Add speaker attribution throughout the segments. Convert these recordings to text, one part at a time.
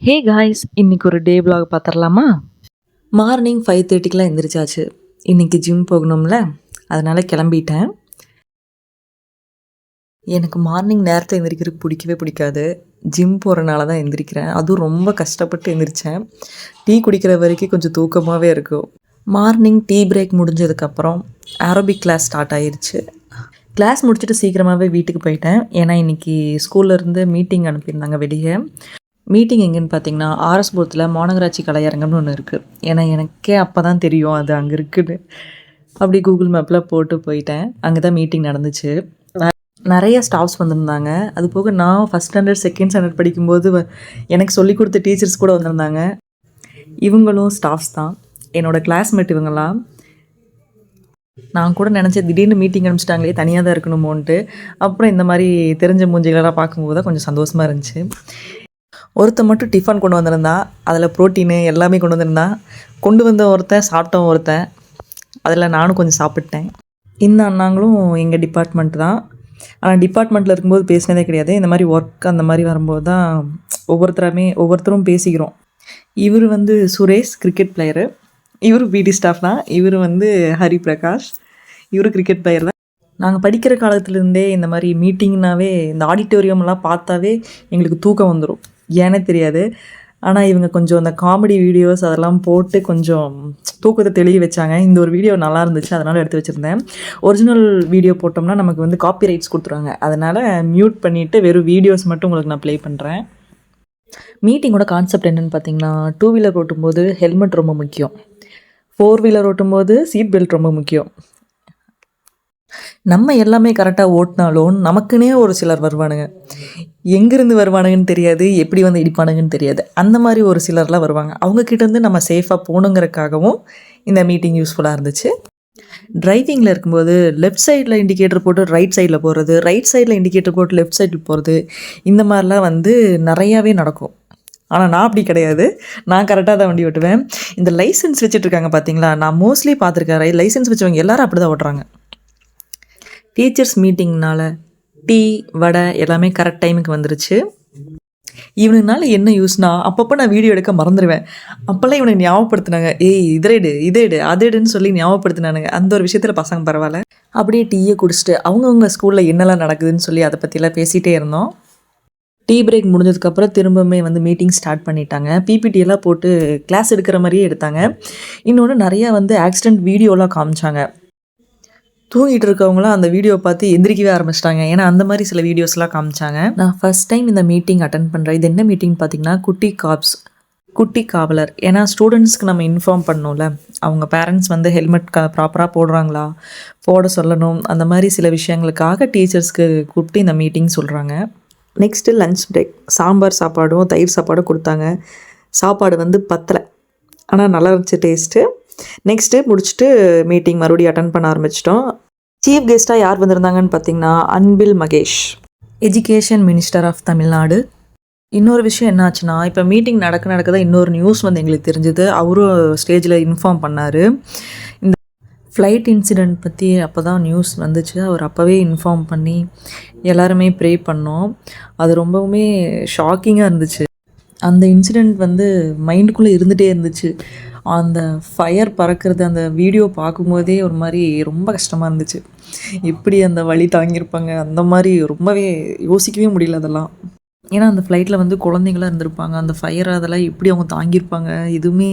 Speaker 1: Hey guys, இன்னைக்கு ஒரு டே vlog பார்த்துடலாமா? மார்னிங் 5:30க்கெலாம் எந்திரிச்சாச்சு. இன்றைக்கி ஜிம் போகணும்ல, அதனால் கிளம்பிட்டேன். எனக்கு மார்னிங் நேரத்தில் எந்திரிக்கிறதுக்கு பிடிக்கவே பிடிக்காது. ஜிம் போகிறனால தான் எந்திரிக்கிறேன். அதுவும் ரொம்ப கஷ்டப்பட்டு எந்திரிச்சேன். டீ குடிக்கிற வரைக்கும் கொஞ்சம் தூக்கமாகவே இருக்கும். மார்னிங் டீ பிரேக் முடிஞ்சதுக்கப்புறம் ஏரோபிக் கிளாஸ் ஸ்டார்ட் ஆயிடுச்சு. கிளாஸ் முடிச்சுட்டு சீக்கிரமாகவே வீட்டுக்கு போயிட்டேன். ஏன்னா இன்றைக்கி ஸ்கூல்லேருந்து மீட்டிங் அனுப்பியிருந்தாங்க வெளியே. மீட்டிங் எங்கேன்னு பார்த்தீங்கன்னா ஆர்எஸ்புரத்தில் மாநகராட்சி கலையரங்கம்னு ஒன்று இருக்குது. ஏன்னா எனக்கே அப்போ தான் தெரியும் அது அங்கே இருக்குன்னு. அப்படி கூகுள் மேப்பில் போட்டு போயிட்டேன். அங்கே தான் மீட்டிங் நடந்துச்சு. நிறைய ஸ்டாஃப்ஸ் வந்திருந்தாங்க. அது போக நான் ஃபஸ்ட் ஸ்டாண்டர்ட் செகண்ட் ஸ்டாண்டர்ட் படிக்கும்போது எனக்கு சொல்லிக் கொடுத்த டீச்சர்ஸ் கூட வந்திருந்தாங்க. இவங்களும் ஸ்டாஃப்ஸ் தான், என்னோடய கிளாஸ்மேட் இவங்கெல்லாம். நான் கூட நினச்சேன் திடீர்னு மீட்டிங் அனுப்பிச்சிட்டாங்களே தனியாக தான் இருக்கணுமோன்ட்டு. அப்புறம் இந்த மாதிரி தெரிஞ்ச மூஞ்சிகளெல்லாம் பார்க்கும்போது தான் கொஞ்சம் சந்தோஷமாக இருந்துச்சு. ஒருத்தன் மட்டும் டிஃபன் கொண்டு வந்திருந்தான். அதில் ப்ரோட்டீனு எல்லாமே கொண்டு வந்திருந்தான். கொண்டு வந்த ஒருத்தன் சாப்பிட்டோம் ஒருத்தன். அதில் நானும் கொஞ்சம் சாப்பிட்டேன். இந்த அண்ணாங்களும் எங்கள் டிபார்ட்மெண்ட் தான். ஆனால் டிபார்ட்மெண்ட்டில் இருக்கும்போது பேசினதே கிடையாது. இந்த மாதிரி ஒர்க் அந்த மாதிரி வரும்போது தான் ஒவ்வொருத்தரும் பேசிக்கிறோம். இவர் சுரேஷ் கிரிக்கெட் பிளேயரு. இவர் பிடி ஸ்டாஃப் தான். இவர் ஹரி பிரகாஷ். இவர் கிரிக்கெட் பிளேயர் தான். நாங்கள் படிக்கிற காலத்துலேருந்தே இந்த மாதிரி மீட்டிங்னாவே இந்த ஆடிட்டோரியம்லாம் பார்த்தாவே எங்களுக்கு தூக்கம் வந்துடும். ஏன்னே தெரியாது. ஆனால் இவங்க கொஞ்சம் அந்த காமெடி வீடியோஸ் அதெல்லாம் போட்டு கொஞ்சம் தூக்கத்தை தெளிய வச்சாங்க. இந்த ஒரு வீடியோ நல்லா இருந்துச்சு, அதனால் எடுத்து வச்சுருந்தேன். ஒரிஜினல் வீடியோ போட்டோம்னா நமக்கு காப்பி ரைட்ஸ் கொடுத்துருவாங்க. அதனால் மியூட் பண்ணிவிட்டு வெறும் வீடியோஸ் மட்டும் உங்களுக்கு நான் ப்ளே பண்ணுறேன். மீட்டிங்கோட கான்செப்ட் என்னென்னு பார்த்தீங்கன்னா, 2 வீலர் ஓட்டும்போது ஹெல்மெட் ரொம்ப முக்கியம். 4 வீலர் ஓட்டும்போது சீட் பெல்ட் ரொம்ப முக்கியம். நம்ம எல்லாமே கரெக்டாக ஓட்டினாலும் நமக்குன்னே ஒரு சிலர் வருவானுங்க. எங்கேருந்து வருவானுங்கன்னு தெரியாது, எப்படி இடிப்பானுங்கன்னு தெரியாது. அந்த மாதிரி ஒரு சிலர்லாம் வருவாங்க. அவங்கக்கிட்டேருந்து நம்ம சேஃபாக போகணுங்கிறதுக்காகவும் இந்த மீட்டிங் யூஸ்ஃபுல்லாக இருந்துச்சு. டிரைவிங்கில் இருக்கும்போது லெஃப்ட் சைடில் இண்டிகேட்டர் போட்டு ரைட் சைடில் போகிறது, ரைட் சைடில் இண்டிகேட்டர் போட்டு லெஃப்ட் சைடில் போகிறது, இந்த மாதிரிலாம் நிறையாவே நடக்கும். ஆனால் நான் அப்படி கிடையாது. நான் கரெக்டாக தான் வண்டி ஓட்டுவேன். இந்த லைசன்ஸ் வச்சுட்ருக்காங்க பார்த்தீங்களா, நான் மோஸ்ட்லி பார்த்துருக்கேன். லைசன்ஸ் வச்சவங்க எல்லோரும் அப்படி தான் ஓட்டுறாங்க. டீச்சர்ஸ் மீட்டிங்னால டீ வடை எல்லாமே கரெக்ட் டைமுக்கு வந்துருச்சு. இவனுனால என்ன யூஸ்னா, அப்பப்போ நான் வீடியோ எடுக்க மறந்துடுவேன். அப்போல்லாம் இவனை ஞாபகப்படுத்தினாங்க, ஏய் இதேடு அதேடுன்னு சொல்லி ஞாபகப்படுத்தினானுங்க. அந்த ஒரு விஷயத்தில் பசங்க பரவாயில்ல. அப்படியே டீயை குடிச்சிட்டு அவங்கவுங்க ஸ்கூலில் என்னெல்லாம் நடக்குதுன்னு சொல்லி அதை பற்றிலாம் பேசிகிட்டே இருந்தோம். டீ பிரேக் முடிஞ்சதுக்கப்புறம் திரும்பவுமே மீட்டிங் ஸ்டார்ட் பண்ணிட்டாங்க. பிபிடியெல்லாம் போட்டு கிளாஸ் எடுக்கிற மாதிரியே எடுத்தாங்க. இன்னொன்று நிறையா ஆக்சிடெண்ட் வீடியோலாம் காமிச்சாங்க. தூங்கிட்டு இருக்கவங்களாம் அந்த வீடியோ பார்த்து எந்திரிக்கவே ஆரம்பிச்சிட்டாங்க. ஏன்னா அந்த மாதிரி சில வீடியோஸ்லாம் காமிச்சாங்க. நான் ஃபஸ்ட் டைம் இந்த மீட்டிங் அட்டன் பண்ணுறேன். இது என்ன மீட்டிங் பார்த்தீங்கன்னா, குட்டி காவலர். ஏன்னா ஸ்டூடெண்ட்ஸ்க்கு நம்ம இன்ஃபார்ம் பண்ணணும்ல, அவங்க பேரண்ட்ஸ் ஹெல்மெட் ப்ராப்பராக போடுறாங்களா போட சொல்லணும். அந்த மாதிரி சில விஷயங்களுக்காக டீச்சர்ஸ்க்கு கூப்பிட்டு இந்த மீட்டிங் சொல்கிறாங்க. Next lunch break. சாம்பார் சாப்பாடும் தயிர் சாப்பாடும் கொடுத்தாங்க. சாப்பாடு பத்தலை, ஆனால் நல்லா இருந்துச்சு டேஸ்ட்டு. நெக்ஸ்ட்டு முடிச்சுட்டு மீட்டிங் மறுபடியும் அட்டன் பண்ண ஆரம்பிச்சிட்டோம். சீஃப் கெஸ்ட்டாக யார் வந்திருந்தாங்கன்னு பார்த்தீங்கன்னா, Anbil Mahesh, education minister of Tamil Nadu. இன்னொரு விஷயம் என்ன ஆச்சுன்னா, இப்போ மீட்டிங் நடக்கதான் இன்னொரு நியூஸ் எங்களுக்கு தெரிஞ்சுது. அவரும் ஸ்டேஜில் இன்ஃபார்ம் பண்ணார். இந்த ஃப்ளைட் இன்சிடெண்ட் பற்றி அப்போ தான் நியூஸ் வந்துச்சு. அவர் அப்போவே இன்ஃபார்ம் பண்ணி எல்லாருமே ப்ரே பண்ணோம். அது ரொம்பவுமே ஷாக்கிங்காக இருந்துச்சு. அந்த இன்சிடெண்ட் மைண்டுக்குள்ளே இருந்துகிட்டே இருந்துச்சு. அந்த ஃபயர் பறக்கிறது அந்த வீடியோ பார்க்கும்போதே ஒரு மாதிரி ரொம்ப கஷ்டமாக இருந்துச்சு. எப்படி அந்த வலி தாங்கியிருப்பாங்க, அந்த மாதிரி ரொம்பவே யோசிக்கவே முடியல அதெல்லாம். ஏன்னா அந்த ஃப்ளைட்டில் குழந்தைங்களாம் இருந்திருப்பாங்க. அந்த ஃபயர் அதெல்லாம் எப்படி அவங்க தாங்கியிருப்பாங்க, எதுவுமே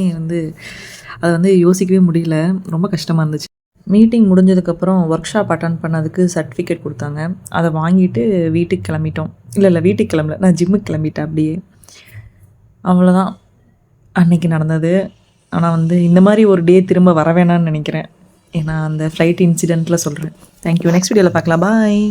Speaker 1: அதை யோசிக்கவே முடியல. ரொம்ப கஷ்டமாக இருந்துச்சு. மீட்டிங் முடிஞ்சதுக்கப்புறம் ஒர்க் ஷாப் அட்டன் பண்ணதுக்கு சர்டிஃபிகேட் கொடுத்தாங்க. அதை வாங்கிட்டு வீட்டுக்கு கிளம்பிட்டோம். இல்லை வீட்டுக்கு கிளம்பல, நான் ஜிம்முக்கு கிளம்பிட்டேன். அப்படியே அவ்வளோதான் அன்னைக்கு நடந்தது. ஆனால் இந்த மாதிரி ஒரு டே திரும்ப வர வேணான்னு நினைக்கிறேன். ஏன்னா அந்த ஃப்ளைட் இன்சிடெண்ட்டில் சொல்கிறேன். தேங்க்யூ. நெக்ஸ்ட் வீடியோவில் பார்க்கலாம். பாய்.